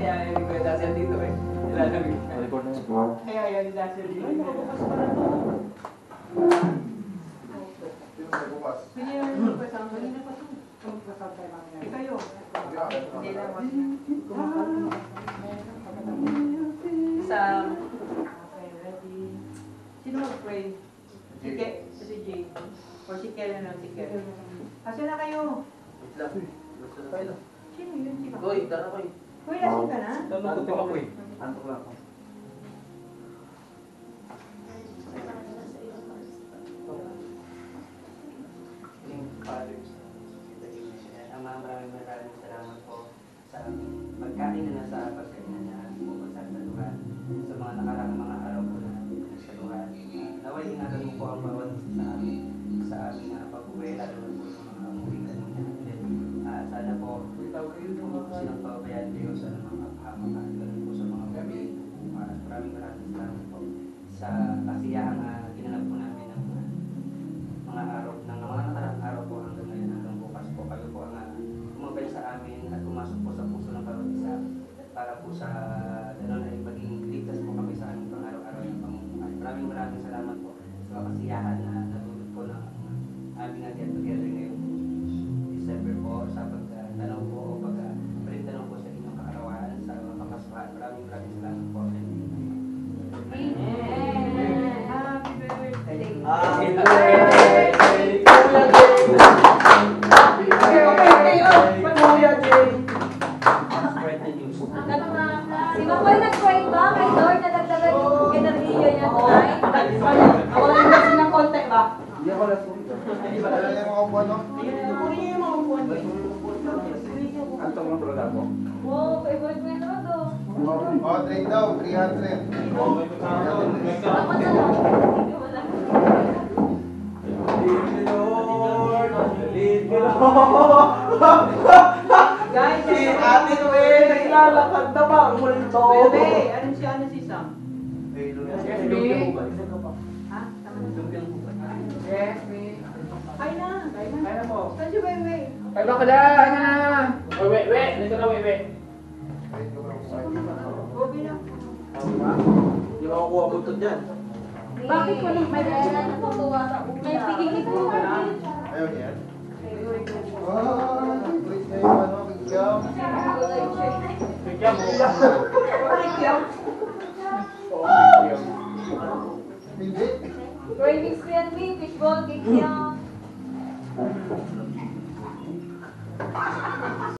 kaya yung Kuya Dazzle dito eh. Nilalamig siya. Record na yun. Kaya yan yung Dazzle dito. Ay, nakabukas pa na to. Hindi yung pasang. Hindi na pasang. Eh kayo. Hindi lang. Isang. Okay, ready. Sino mag-pray? Si Jay. Or si Kel na lang, si Kel. Asa na kayo? Sino yun? Si Koy, tara Koy. Koy, lasing ka na? Antok ako eh. Antok lang ako. Maraming salamat po sa pagkain na nasa pagkain na po sa saluhan sa mga nakarang mga araw po na saluhan. Naway ingatan mo po ang bawat sa aming pag-uwi, lalo na po sa mga umuwi kanina. Sana po silang pabayaan kayo sa mga pahamakan, ganun po sa mga gabi. Maraming salamat po sa kasiyahan na ginanap po namin ng mga araw, ng mga nakarang araw po hanggang ngayon, hanggang bukas po. Kayo po ang umabay sa amin at pumasok po sa puso ng bawat isa para po sa gano'n ay maging ligtas po kami sa aming pang-araw-araw ng pamumuhay. Maraming salamat po sa kasiyahan na natulog po ng aming get together ngayong December po sa pagtanong po o pag-tanong po sa inyong kaarawan sa mga kapasuhan. Maraming salamat po. Happy birthday! Si Makoy nag-pray ba? Kay Lord na nagdagan yung enerhiya niya tonight? Ako lang yung lasing ng konti ba? Hindi ako lasing. Wala yung mga upuan, no? Kunin niyo yung mga upuan. Antok lang talaga ako. Wow, favorite mo yung naman to. Oh, trade daw, 300. Dapat na lang. Hindi wala. Lead me Lord. Guys, Si Ate Noe, naglalakad na ba? Ang multo. Bebe, ano si Sam? Ha? Yes, me. Ay na. Ay na po. Saan si Bebe? Ay, bakla! Ay na! Wait. Nandito na, wait. Bobi na. Hindi ko makukuha buntod dyan. Bakit ko lang may natutuwa sa una? May pigigit mo. Ayaw niyan. Oh, wait na yung ano, kikiyaw. Hindi. Cravings ko yan, me. Fishball, kikiyaw.